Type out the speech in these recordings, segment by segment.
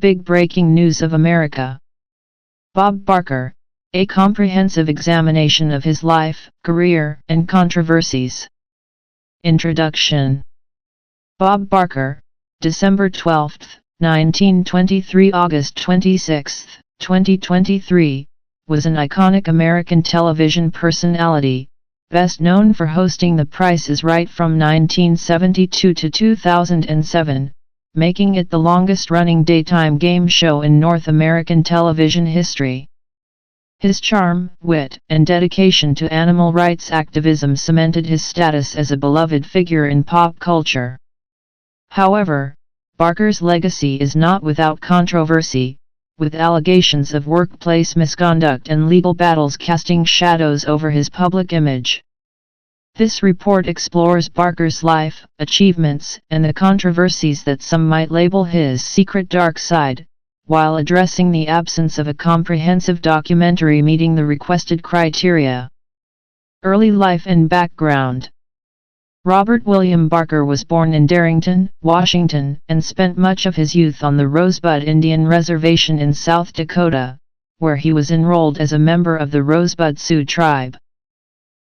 big breaking news of America. Bob Barker, a comprehensive examination of his life, career, and controversies. Introduction. Bob Barker, December 12, 1923 – August 26, 2023, was an iconic American television personality, best known for hosting The Price is Right from 1972 to 2007, making it the longest-running daytime game show in North American television history. His charm, wit, and dedication to animal rights activism cemented his status as a beloved figure in pop culture. However, Barker's legacy is not without controversy, with allegations of workplace misconduct and legal battles casting shadows over his public image. This report explores Barker's life, achievements, and the controversies that some might label his secret dark side, while addressing the absence of a comprehensive documentary meeting the requested criteria. Early life and background. Robert William Barker was born in Darrington, Washington, and spent much of his youth on the Rosebud Indian Reservation in South Dakota, where he was enrolled as a member of the Rosebud Sioux tribe.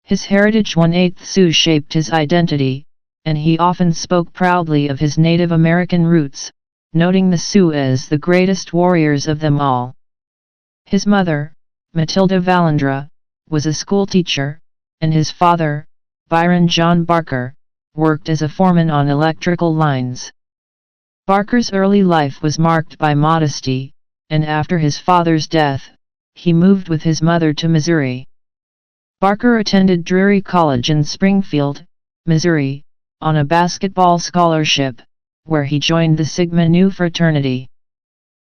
His heritage 1/8 Sioux shaped his identity, and he often spoke proudly of his Native American roots, noting the Sioux as the greatest warriors of them all. His mother, Matilda Valandra, was a schoolteacher, and his father, Byron John Barker, worked as a foreman on electrical lines. Barker's early life was marked by modesty, and after his father's death, he moved with his mother to Missouri. Barker attended Drury College in Springfield, Missouri, on a basketball scholarship, where he joined the Sigma Nu fraternity.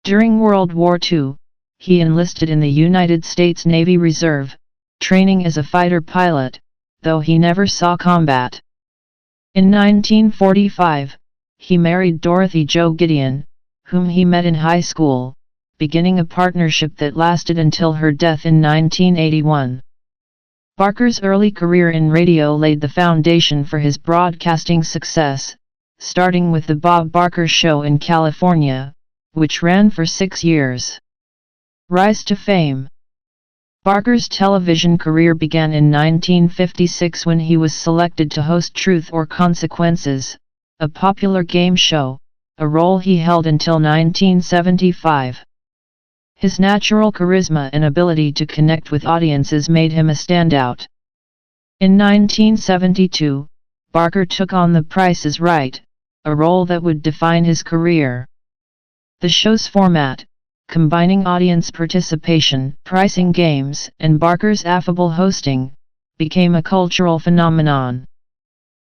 During World War II, he enlisted in the United States Navy Reserve, training as a fighter pilot, though he never saw combat. In 1945, he married Dorothy Jo Gideon, whom he met in high school, beginning a partnership that lasted until her death in 1981. Barker's early career in radio laid the foundation for his broadcasting success, starting with The Bob Barker Show in California, which ran for 6 years. Rise to fame. Barker's television career began in 1956 when he was selected to host Truth or Consequences, a popular game show, a role he held until 1975. His natural charisma and ability to connect with audiences made him a standout. In 1972, Barker took on The Price is Right, a role that would define his career. The show's format, combining audience participation, pricing games, and Barker's affable hosting, became a cultural phenomenon.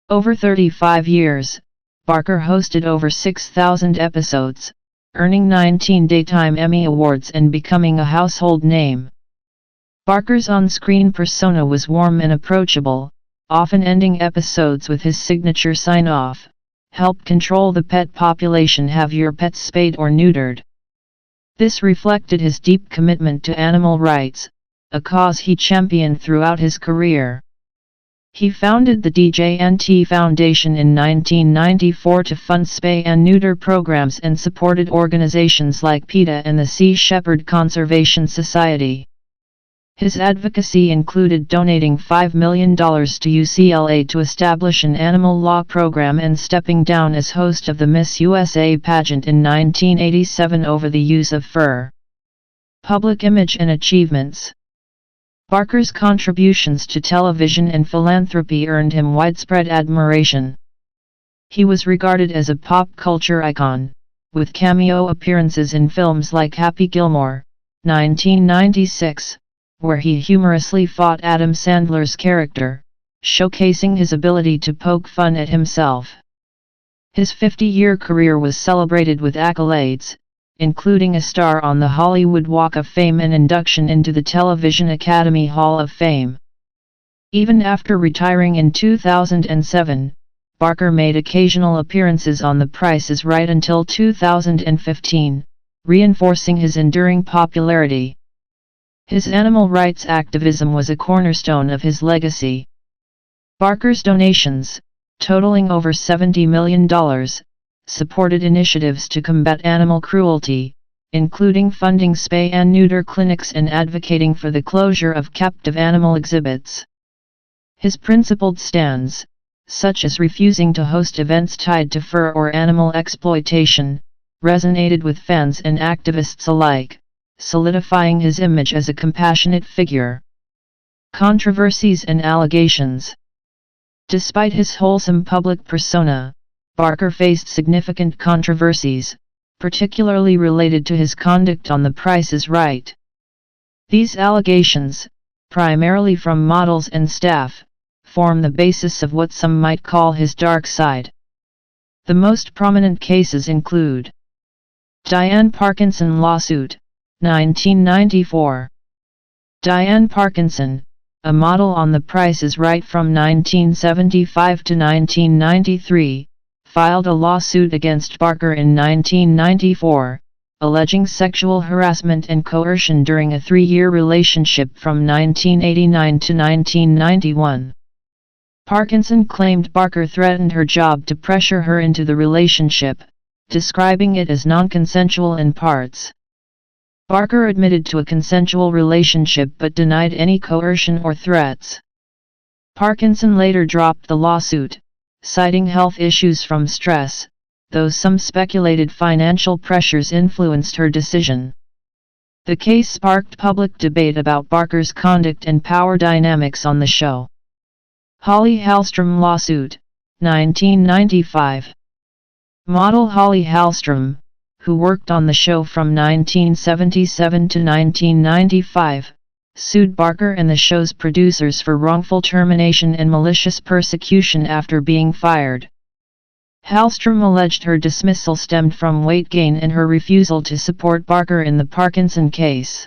Over 35 years, Barker hosted over 6,000 episodes, earning 19 Daytime Emmy Awards and becoming a household name. Barker's on-screen persona was warm and approachable, often ending episodes with his signature sign-off, "Help control the pet population, have your pets spayed or neutered." This reflected his deep commitment to animal rights, a cause he championed throughout his career. He founded the DJNT Foundation in 1994 to fund spay and neuter programs and supported organizations like PETA and the Sea Shepherd Conservation Society. His advocacy included donating $5 million to UCLA to establish an animal law program and stepping down as host of the Miss USA pageant in 1987 over the use of fur. Public image and achievements. Barker's contributions to television and philanthropy earned him widespread admiration. He was regarded as a pop culture icon, with cameo appearances in films like Happy Gilmore, 1996, where he humorously fought Adam Sandler's character, showcasing his ability to poke fun at himself. His 50-year career was celebrated with accolades, including a star on the Hollywood Walk of Fame and induction into the Television Academy Hall of Fame. Even after retiring in 2007, Barker made occasional appearances on The Price is Right until 2015, reinforcing his enduring popularity. His animal rights activism was a cornerstone of his legacy. Barker's donations, totaling over $70 million, supported initiatives to combat animal cruelty, including funding spay and neuter clinics and advocating for the closure of captive animal exhibits. His principled stands, such as refusing to host events tied to fur or animal exploitation, resonated with fans and activists alike, solidifying his image as a compassionate figure. Controversies and allegations. Despite his wholesome public persona, Barker faced significant controversies, particularly related to his conduct on The Price is Right. These allegations, primarily from models and staff, form the basis of what some might call his dark side. The most prominent cases include Diane Parkinson lawsuit, 1994. Diane Parkinson, a model on The Price is Right from 1975 to 1993, filed a lawsuit against Barker in 1994, alleging sexual harassment and coercion during a 3-year relationship from 1989 to 1991. Parkinson claimed Barker threatened her job to pressure her into the relationship, describing it as non-consensual in parts. Barker admitted to a consensual relationship but denied any coercion or threats. Parkinson later dropped the lawsuit, citing health issues from stress, though some speculated financial pressures influenced her decision. The case sparked public debate about Barker's conduct and power dynamics on the show. Holly Hallstrom lawsuit, 1995. Model Holly Hallstrom, who worked on the show from 1977 to 1995, sued Barker and the show's producers for wrongful termination and malicious persecution after being fired. Hallstrom alleged her dismissal stemmed from weight gain and her refusal to support Barker in the Parkinson case.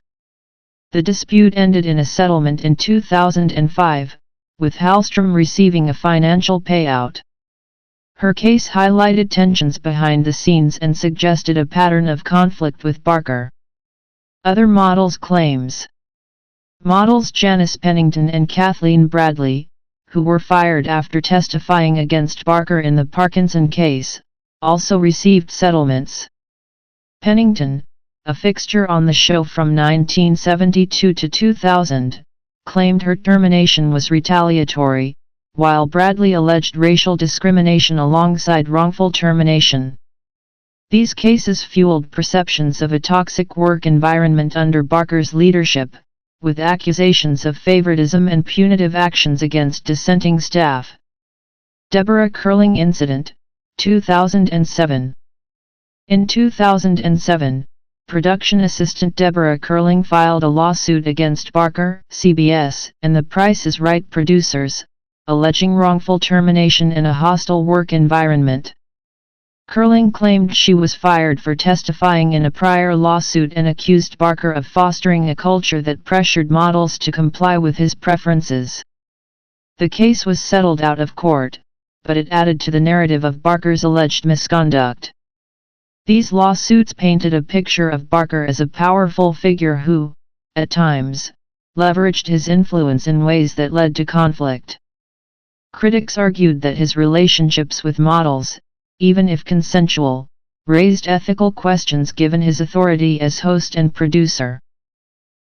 The dispute ended in a settlement in 2005, with Hallstrom receiving a financial payout. Her case highlighted tensions behind the scenes and suggested a pattern of conflict with Barker. Other models' claims. Models Janice Pennington and Kathleen Bradley, who were fired after testifying against Barker in the Parkinson case, also received settlements. Pennington, a fixture on the show from 1972 to 2000, claimed her termination was retaliatory, while Bradley alleged racial discrimination alongside wrongful termination. These cases fueled perceptions of a toxic work environment under Barker's leadership, with accusations of favoritism and punitive actions against dissenting staff. Deborah Curling incident, 2007. In 2007, production assistant Deborah Curling filed a lawsuit against Barker, CBS, and The Price is Right producers, alleging wrongful termination in a hostile work environment. Curling claimed she was fired for testifying in a prior lawsuit and accused Barker of fostering a culture that pressured models to comply with his preferences. The case was settled out of court, but it added to the narrative of Barker's alleged misconduct. These lawsuits painted a picture of Barker as a powerful figure who, at times, leveraged his influence in ways that led to conflict. Critics argued that his relationships with models, even if consensual, raised ethical questions given his authority as host and producer.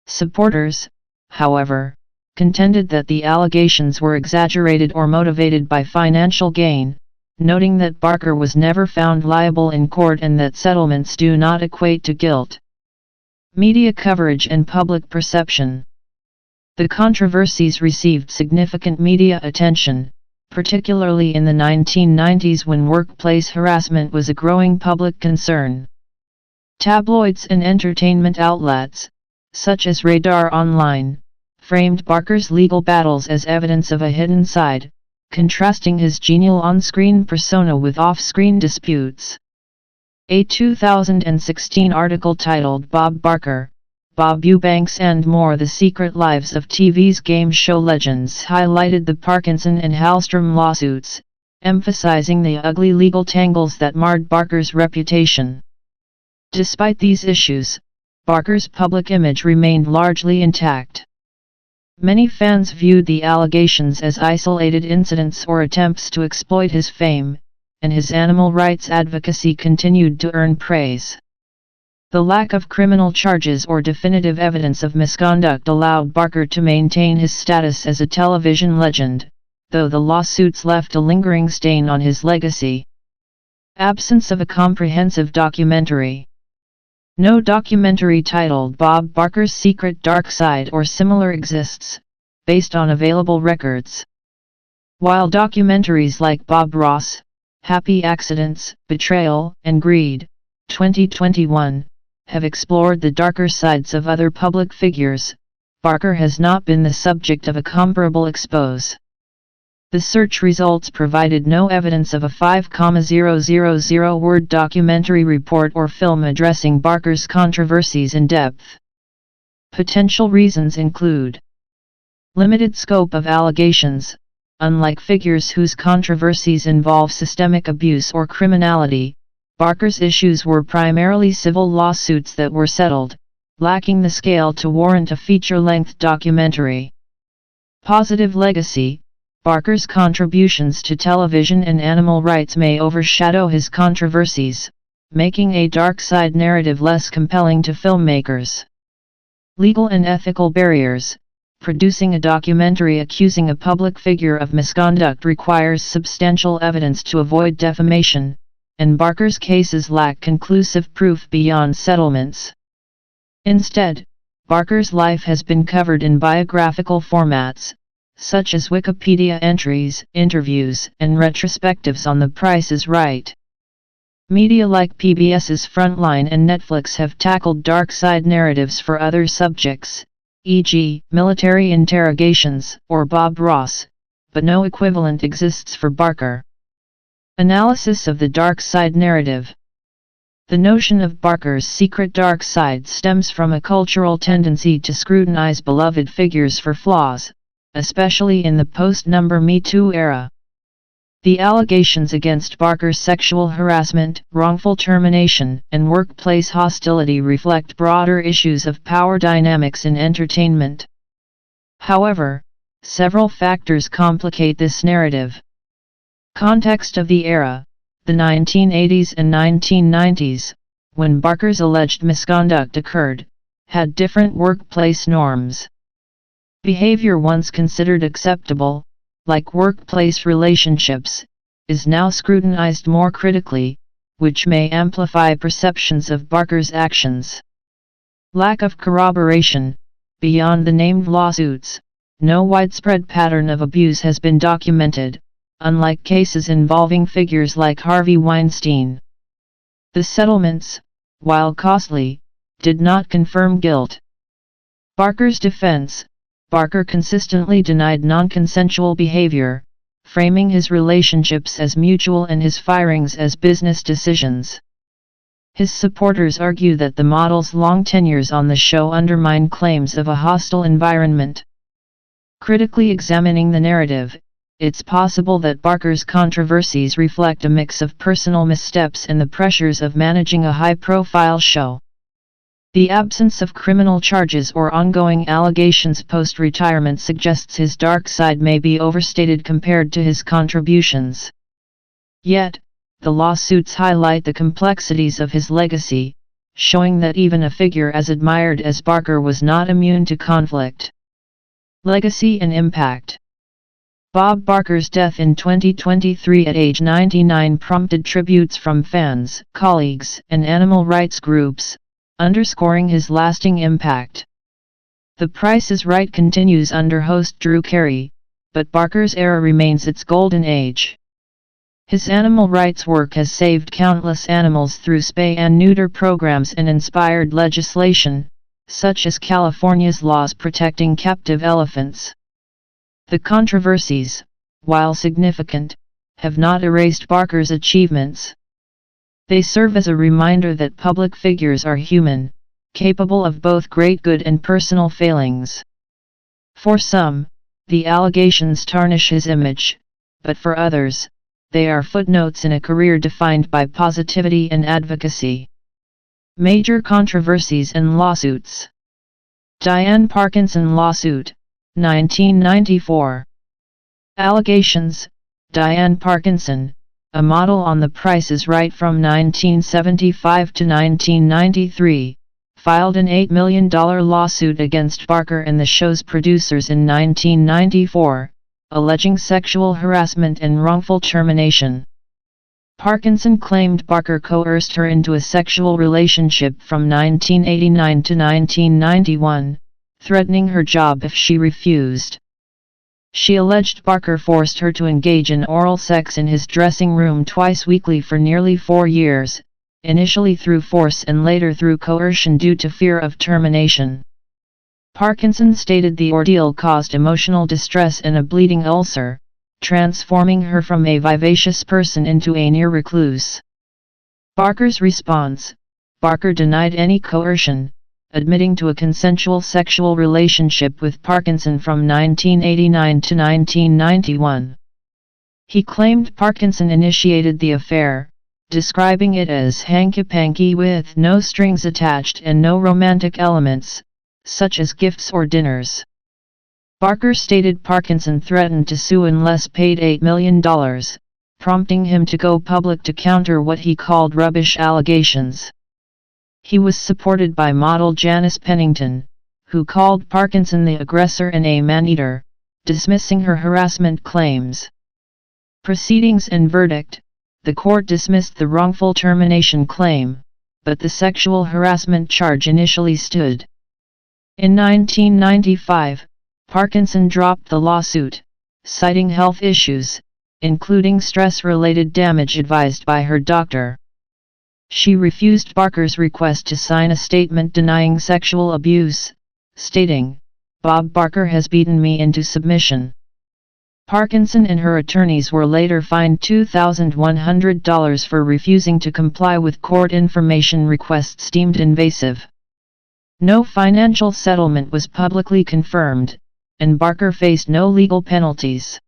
Supporters, however, contended that the allegations were exaggerated or motivated by financial gain, noting that Barker was never found liable in court and that settlements do not equate to guilt. Media coverage and public perception. The controversies received significant media attention, particularly in the 1990s when workplace harassment was a growing public concern. Tabloids and entertainment outlets, such as Radar Online, framed Barker's legal battles as evidence of a hidden side, contrasting his genial on-screen persona with off-screen disputes. A 2016 article titled "Bob Barker, Bob Eubanks and More: The Secret Lives of TV's Game Show Legends" highlighted the Parkinson and Hallstrom lawsuits, emphasizing the ugly legal tangles that marred Barker's reputation. Despite these issues, Barker's public image remained largely intact. Many fans viewed the allegations as isolated incidents or attempts to exploit his fame, and his animal rights advocacy continued to earn praise. The lack of criminal charges or definitive evidence of misconduct allowed Barker to maintain his status as a television legend, though the lawsuits left a lingering stain on his legacy. Absence of a comprehensive documentary. No documentary titled Bob Barker's Secret Dark Side or similar exists, based on available records. While documentaries like Bob Ross, Happy Accidents, Betrayal, and Greed, 2021, have explored the darker sides of other public figures, Barker has not been the subject of a comparable expose. The search results provided no evidence of a 5,000-word documentary report or film addressing Barker's controversies in depth. Potential reasons include limited scope of allegations. Unlike figures whose controversies involve systemic abuse or criminality, Barker's issues were primarily civil lawsuits that were settled, lacking the scale to warrant a feature-length documentary. Positive legacy. Barker's contributions to television and animal rights may overshadow his controversies, making a dark side narrative less compelling to filmmakers. Legal and ethical barriers. Producing a documentary accusing a public figure of misconduct requires substantial evidence to avoid defamation, and Barker's cases lack conclusive proof beyond settlements. Instead, Barker's life has been covered in biographical formats, such as Wikipedia entries, interviews, and retrospectives on The Price is Right. Media like PBS's Frontline and Netflix have tackled dark side narratives for other subjects, e.g., military interrogations or Bob Ross, but no equivalent exists for Barker. Analysis of the dark side narrative. The notion of Barker's secret dark side stems from a cultural tendency to scrutinize beloved figures for flaws, especially in the post-Me Too era. The allegations against Barker's sexual harassment, wrongful termination, and workplace hostility reflect broader issues of power dynamics in entertainment. However, several factors complicate this narrative. Context of the era. The 1980s and 1990s, when Barker's alleged misconduct occurred, had different workplace norms. Behavior once considered acceptable, like workplace relationships, is now scrutinized more critically, which may amplify perceptions of Barker's actions. Lack of corroboration. Beyond the named lawsuits, no widespread pattern of abuse has been documented, unlike cases involving figures like Harvey Weinstein. The settlements, while costly, did not confirm guilt. Barker's defense. Barker consistently denied non-consensual behavior, framing his relationships as mutual and his firings as business decisions. His supporters argue that the model's long tenures on the show undermine claims of a hostile environment. Critically examining the narrative, it's possible that Barker's controversies reflect a mix of personal missteps and the pressures of managing a high-profile show. The absence of criminal charges or ongoing allegations post-retirement suggests his dark side may be overstated compared to his contributions. Yet, the lawsuits highlight the complexities of his legacy, showing that even a figure as admired as Barker was not immune to conflict. Legacy and impact. Bob Barker's death in 2023 at age 99 prompted tributes from fans, colleagues, and animal rights groups, underscoring his lasting impact. The Price is Right continues under host Drew Carey, but Barker's era remains its golden age. His animal rights work has saved countless animals through spay and neuter programs and inspired legislation, such as California's laws protecting captive elephants. The controversies, while significant, have not erased Barker's achievements. They serve as a reminder that public figures are human, capable of both great good and personal failings. For some, the allegations tarnish his image, but for others, they are footnotes in a career defined by positivity and advocacy. Major controversies and lawsuits. Diane Parkinson lawsuit, 1994. Allegations. Diane Parkinson, a model on The Price is Right from 1975 to 1993, filed an $8 million lawsuit against Barker and the show's producers in 1994, alleging sexual harassment and wrongful termination. Parkinson claimed Barker coerced her into a sexual relationship from 1989 to 1991, threatening her job if she refused. She alleged Barker forced her to engage in oral sex in his dressing room twice weekly for nearly 4 years, initially through force and later through coercion due to fear of termination. Parkinson stated the ordeal caused emotional distress and a bleeding ulcer, transforming her from a vivacious person into a near recluse. Barker's response: Barker denied any coercion, admitting to a consensual sexual relationship with Parkinson from 1989 to 1991. He claimed Parkinson initiated the affair, describing it as hanky-panky with no strings attached and no romantic elements, such as gifts or dinners. Barker stated Parkinson threatened to sue unless paid $8 million, prompting him to go public to counter what he called rubbish allegations. He was supported by model Janice Pennington, who called Parkinson the aggressor and a man-eater, dismissing her harassment claims. Proceedings and verdict: the court dismissed the wrongful termination claim, but the sexual harassment charge initially stood. In 1995, Parkinson dropped the lawsuit, citing health issues, including stress-related damage advised by her doctor. She refused Barker's request to sign a statement denying sexual abuse, stating, "Bob Barker has beaten me into submission." Parkinson and her attorneys were later fined $2,100 for refusing to comply with court information requests deemed invasive. No financial settlement was publicly confirmed, and Barker faced no legal penalties.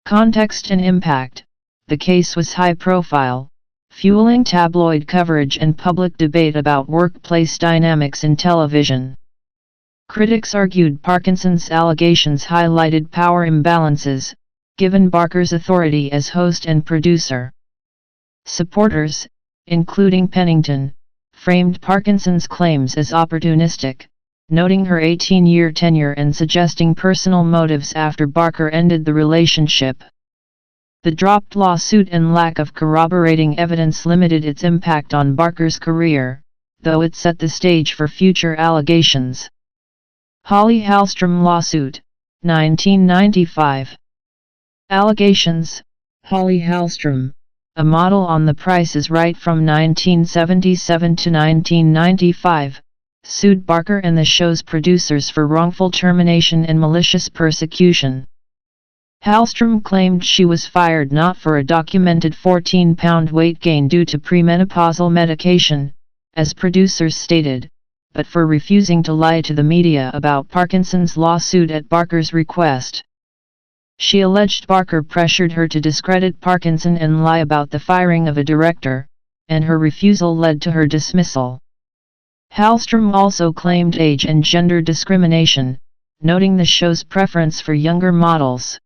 Context and impact: the case was high-profile, fueling tabloid coverage and public debate about workplace dynamics in television. Critics argued Parkinson's allegations highlighted power imbalances, given Barker's authority as host and producer. Supporters, including Pennington, framed Parkinson's claims as opportunistic, noting her 18-year tenure and suggesting personal motives after Barker ended the relationship. The dropped lawsuit and lack of corroborating evidence limited its impact on Barker's career, though it set the stage for future allegations. Holly Hallstrom lawsuit, 1995. Allegations: Holly Hallstrom, a model on The Price is Right from 1977 to 1995, sued Barker and the show's producers for wrongful termination and malicious persecution. Hallstrom claimed she was fired not for a documented 14-pound weight gain due to premenopausal medication, as producers stated, but for refusing to lie to the media about Parkinson's lawsuit at Barker's request. She alleged Barker pressured her to discredit Parkinson and lie about the firing of a director, and her refusal led to her dismissal. Hallstrom also claimed age and gender discrimination, noting the show's preference for younger models.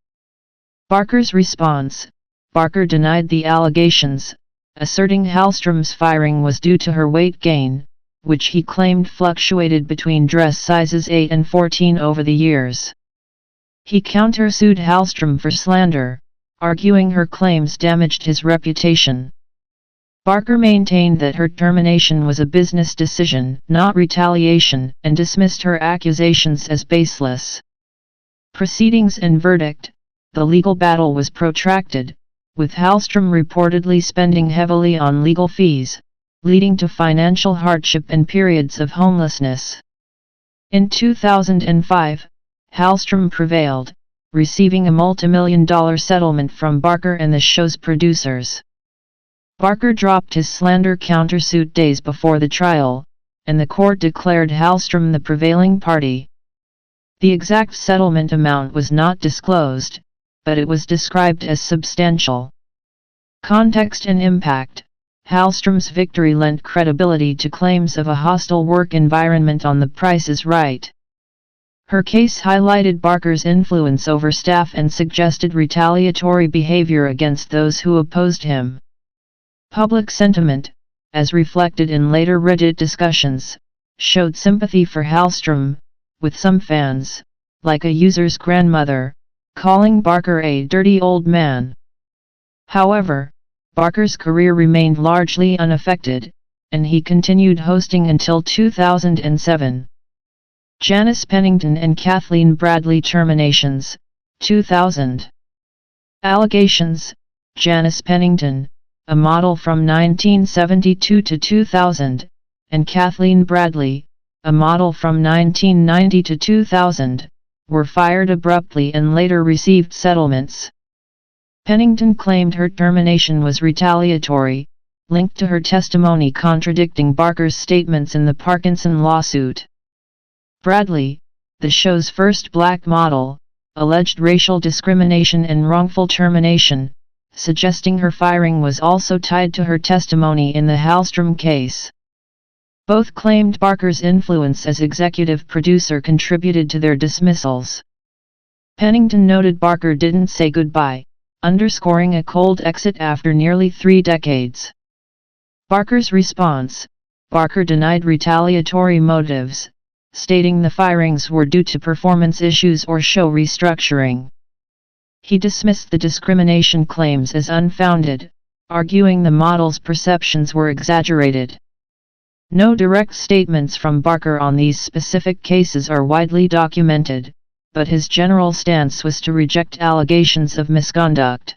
Barker's response: Barker denied the allegations, asserting Hallstrom's firing was due to her weight gain, which he claimed fluctuated between dress sizes 8 and 14 over the years. He countersued Hallstrom for slander, arguing her claims damaged his reputation. Barker maintained that her termination was a business decision, not retaliation, and dismissed her accusations as baseless. Proceedings and verdict: the legal battle was protracted, with Hallstrom reportedly spending heavily on legal fees, leading to financial hardship and periods of homelessness. In 2005, Hallstrom prevailed, receiving a multimillion-dollar settlement from Barker and the show's producers. Barker dropped his slander countersuit days before the trial, and the court declared Hallstrom the prevailing party. The exact settlement amount was not disclosed, but it was described as substantial. Context and impact: Hallstrom's victory lent credibility to claims of a hostile work environment on The Price is Right. Her case highlighted Barker's influence over staff and suggested retaliatory behavior against those who opposed him. Public sentiment, as reflected in later Reddit discussions, showed sympathy for Hallstrom, with some fans, like a user's grandmother, calling Barker a dirty old man. However, Barker's career remained largely unaffected, and he continued hosting until 2007. Janice Pennington and Kathleen Bradley terminations, 2000. Allegations: Janice Pennington, a model from 1972 to 2000, and Kathleen Bradley, a model from 1990 to 2000, were fired abruptly and later received settlements. Pennington claimed her termination was retaliatory, linked to her testimony contradicting Barker's statements in the Parkinson lawsuit. Bradley, the show's first black model, alleged racial discrimination and wrongful termination, suggesting her firing was also tied to her testimony in the Hallstrom case. Both claimed Barker's influence as executive producer contributed to their dismissals. Pennington noted Barker didn't say goodbye, underscoring a cold exit after nearly 3 decades. Barker's response: Barker denied retaliatory motives, stating the firings were due to performance issues or show restructuring. He dismissed the discrimination claims as unfounded, arguing the model's perceptions were exaggerated. No direct statements from Barker on these specific cases are widely documented, but his general stance was to reject allegations of misconduct.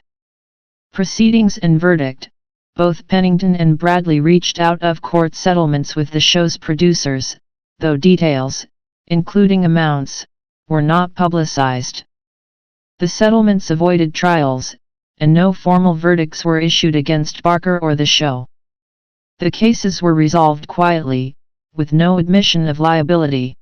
Proceedings and verdict: both Pennington and Bradley reached out-of-court settlements with the show's producers, though details, including amounts, were not publicized. The settlements avoided trials, and no formal verdicts were issued against Barker or the show. The cases were resolved quietly, with no admission of liability.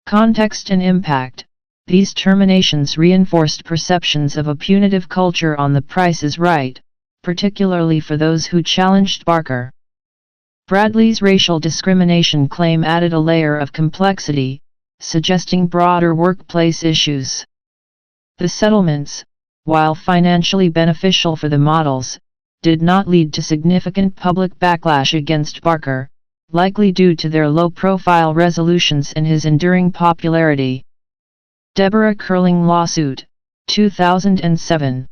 Context and impact: these terminations reinforced perceptions of a punitive culture on The Price is Right, particularly for those who challenged Barker. Bradley's racial discrimination claim added a layer of complexity, suggesting broader workplace issues. The settlements, while financially beneficial for the models, did not lead to significant public backlash against Barker, likely due to their low-profile resolutions and his enduring popularity. Deborah Curling lawsuit, 2007.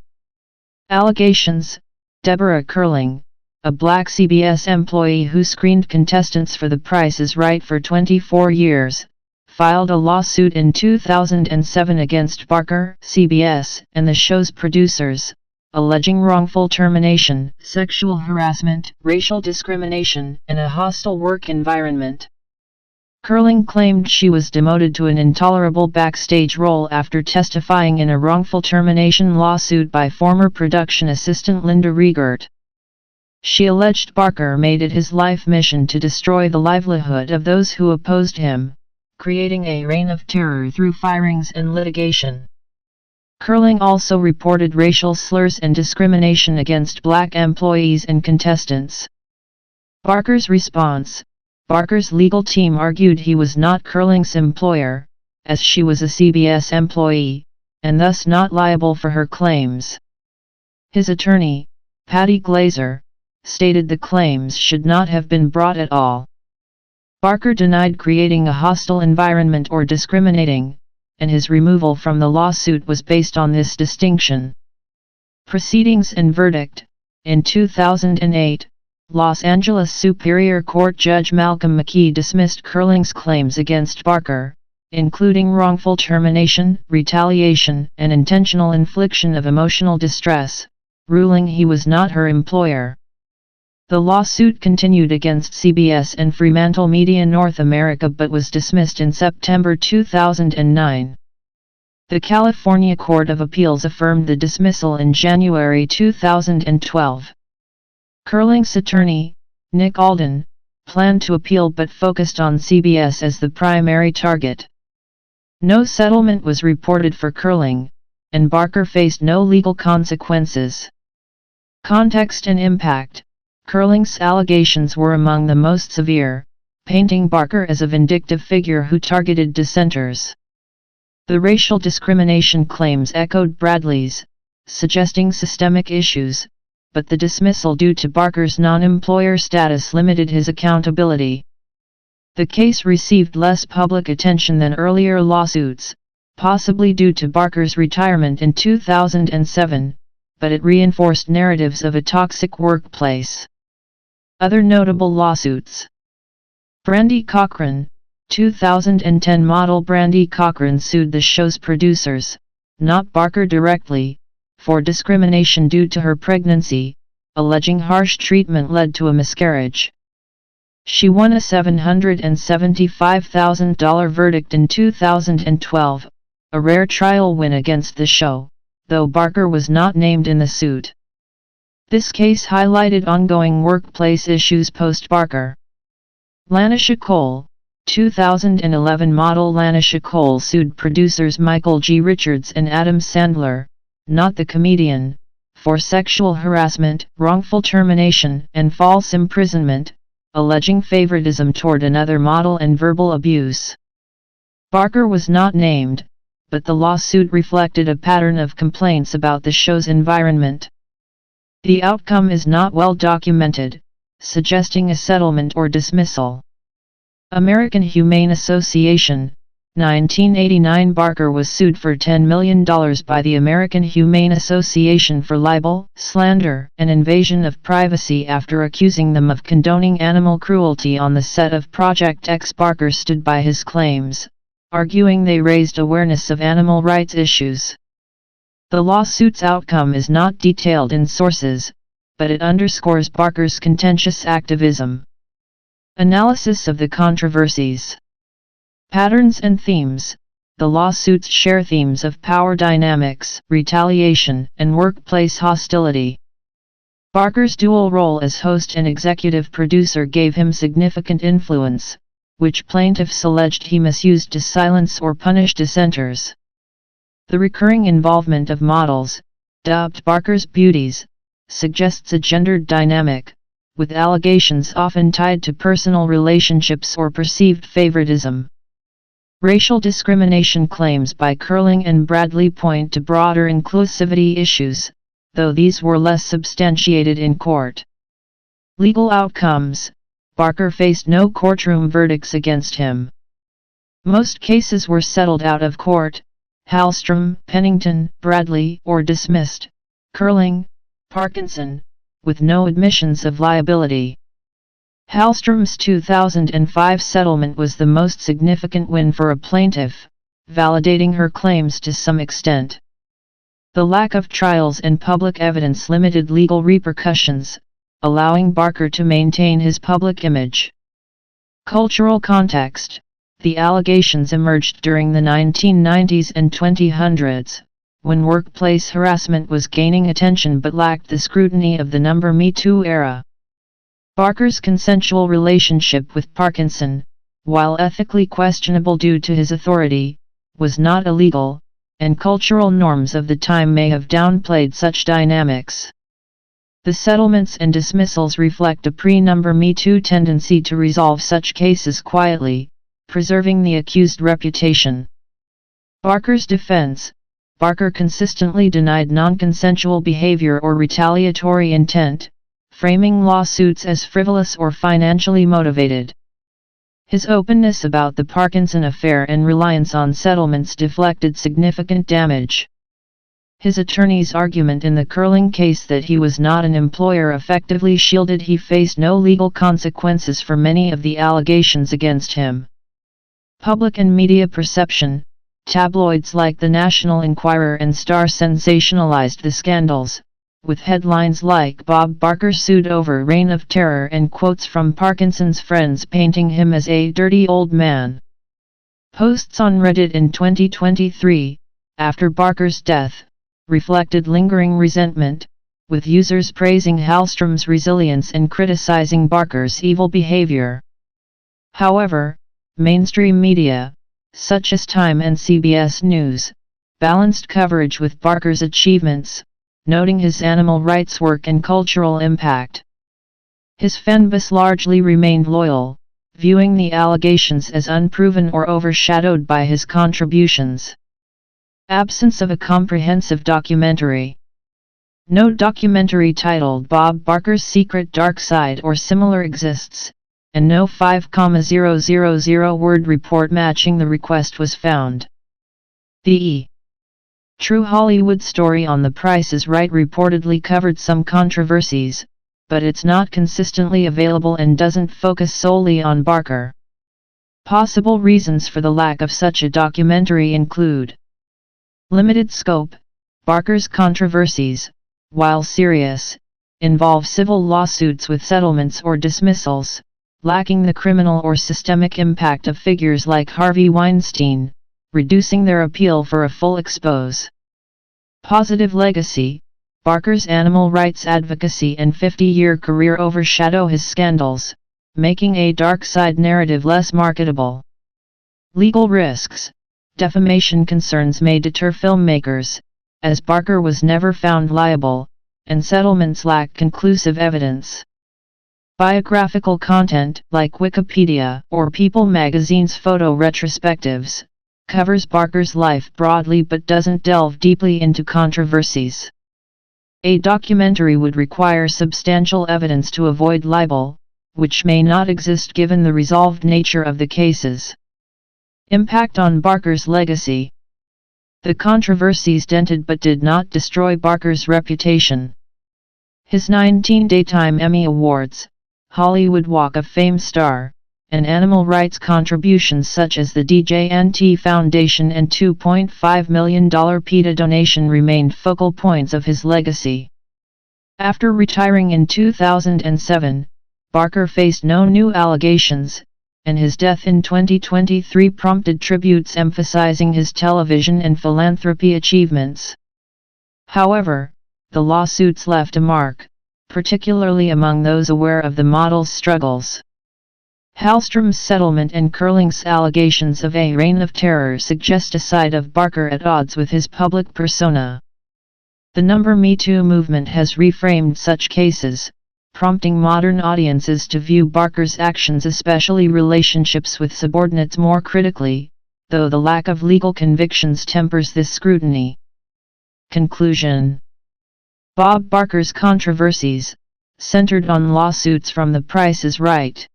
Allegations: Deborah Curling, a black CBS employee who screened contestants for The Price is Right for 24 years, filed a lawsuit in 2007 against Barker, CBS, and the show's producers, alleging wrongful termination, sexual harassment, racial discrimination, and a hostile work environment. Curling claimed she was demoted to an intolerable backstage role after testifying in a wrongful termination lawsuit by former production assistant Linda Riegert. She alleged Barker made it his life mission to destroy the livelihood of those who opposed him, creating a reign of terror through firings and litigation. Curling also reported racial slurs and discrimination against black employees and contestants. Barker's response: Barker's legal team argued he was not Curling's employer, as she was a CBS employee, and thus not liable for her claims. His attorney, Patty Glazer, stated the claims should not have been brought at all. Barker denied creating a hostile environment or discriminating, and his removal from the lawsuit was based on this distinction. Proceedings and verdict: in 2008, Los Angeles Superior Court Judge Malcolm McKee dismissed Curling's claims against Barker, including wrongful termination, retaliation, and intentional infliction of emotional distress, ruling he was not her employer. The lawsuit continued against CBS and Fremantle Media North America but was dismissed in September 2009. The California Court of Appeals affirmed the dismissal in January 2012. Curling's attorney, Nick Alden, planned to appeal but focused on CBS as the primary target. No settlement was reported for Curling, and Barker faced no legal consequences. Context and impact: Curling's allegations were among the most severe, painting Barker as a vindictive figure who targeted dissenters. The racial discrimination claims echoed Bradley's, suggesting systemic issues, but the dismissal due to Barker's non-employer status limited his accountability. The case received less public attention than earlier lawsuits, possibly due to Barker's retirement in 2007, but it reinforced narratives of a toxic workplace. Other notable lawsuits. Brandy Cochran, 2010 model Brandy Cochran sued the show's producers, not Barker directly, for discrimination due to her pregnancy, alleging harsh treatment led to a miscarriage. She won a $775,000 verdict in 2012, a rare trial win against the show, though Barker was not named in the suit. This case highlighted ongoing workplace issues post-Barker. Lanisha Cole, 2011 model Lanisha Cole sued producers Michael G. Richards and Adam Sandler, not the comedian, for sexual harassment, wrongful termination, and false imprisonment, alleging favoritism toward another model and verbal abuse. Barker was not named, but the lawsuit reflected a pattern of complaints about the show's environment. The outcome is not well documented, suggesting a settlement or dismissal. American Humane Association, 1989. Barker was sued for $10 million by the American Humane Association for libel, slander, and invasion of privacy after accusing them of condoning animal cruelty on the set of Project X. Barker stood by his claims, arguing they raised awareness of animal rights issues. The lawsuit's outcome is not detailed in sources, but it underscores Barker's contentious activism. Analysis of the controversies. Patterns and themes. The lawsuits share themes of power dynamics, retaliation, and workplace hostility. Barker's dual role as host and executive producer gave him significant influence, which plaintiffs alleged he misused to silence or punish dissenters. The recurring involvement of models, dubbed Barker's beauties, suggests a gendered dynamic, with allegations often tied to personal relationships or perceived favoritism. Racial discrimination claims by Curling and Bradley point to broader inclusivity issues, though these were less substantiated in court. Legal outcomes. Barker faced no courtroom verdicts against him. Most cases were settled out of court, Hallstrom, Pennington, Bradley, or dismissed, Curling, Parkinson, with no admissions of liability. Hallstrom's 2005 settlement was the most significant win for a plaintiff, validating her claims to some extent. The lack of trials and public evidence limited legal repercussions, allowing Barker to maintain his public image. Cultural context. The allegations emerged during the 1990s and 2000s, when workplace harassment was gaining attention but lacked the scrutiny of the Me Too era. Barker's consensual relationship with Parkinson, while ethically questionable due to his authority, was not illegal, and cultural norms of the time may have downplayed such dynamics. The settlements and dismissals reflect a pre-Me Too tendency to resolve such cases quietly, preserving the accused reputation. Barker's defense. Barker consistently denied non-consensual behavior or retaliatory intent, framing lawsuits as frivolous or financially motivated. His openness about the Parkinson affair and reliance on settlements deflected significant damage. His attorney's argument in the Curling case that he was not an employer effectively shielded he faced no legal consequences for many of the allegations against him. Public and media perception. Tabloids like the National Enquirer and Star sensationalized the scandals, with headlines like "Bob Barker sued over reign of terror" and quotes from Parkinson's friends painting him as a dirty old man. Posts on Reddit in 2023, after Barker's death, reflected lingering resentment, with users praising Hallstrom's resilience and criticizing Barker's evil behavior. However, mainstream media, such as Time and CBS News, balanced coverage with Barker's achievements, noting his animal rights work and cultural impact. His fanbase largely remained loyal, viewing the allegations as unproven or overshadowed by his contributions. Absence of a comprehensive documentary. No documentary titled Bob Barker's Secret Dark Side or similar exists, and no 5,000 word report matching the request was found. The True Hollywood story on The Price is Right reportedly covered some controversies, but it's not consistently available and doesn't focus solely on Barker. Possible reasons for the lack of such a documentary include limited scope. Barker's controversies, while serious, involve civil lawsuits with settlements or dismissals, lacking the criminal or systemic impact of figures like Harvey Weinstein, reducing their appeal for a full expose. Positive legacy. Barker's animal rights advocacy and 50-year career overshadow his scandals, making a dark side narrative less marketable. Legal risks. Defamation concerns may deter filmmakers, as Barker was never found liable, and settlements lack conclusive evidence. Biographical content, like Wikipedia or People magazine's photo retrospectives, covers Barker's life broadly but doesn't delve deeply into controversies. A documentary would require substantial evidence to avoid libel, which may not exist given the resolved nature of the cases. Impact on Barker's legacy. The controversies dented but did not destroy Barker's reputation. His 19 Daytime Emmy Awards, Hollywood Walk of Fame star, and animal rights contributions such as the DJNT Foundation and $2.5 million PETA donation remained focal points of his legacy. After retiring in 2007, Barker faced no new allegations, and his death in 2023 prompted tributes emphasizing his television and philanthropy achievements. However, the lawsuits left a mark, particularly among those aware of the model's struggles. Hallstrom's settlement and Curling's allegations of a reign of terror suggest a side of Barker at odds with his public persona. The Me Too movement has reframed such cases, prompting modern audiences to view Barker's actions, especially relationships with subordinates, more critically, though the lack of legal convictions tempers this scrutiny. Conclusion. Bob Barker's controversies, centered on lawsuits from The Price is Right.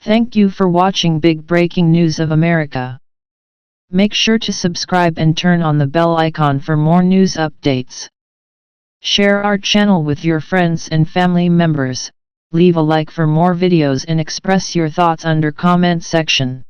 Thank you for watching Big Breaking News of America. Make sure to subscribe and turn on the bell icon for more news updates. Share our channel with your friends and family members, leave a like for more videos and express your thoughts under comment section.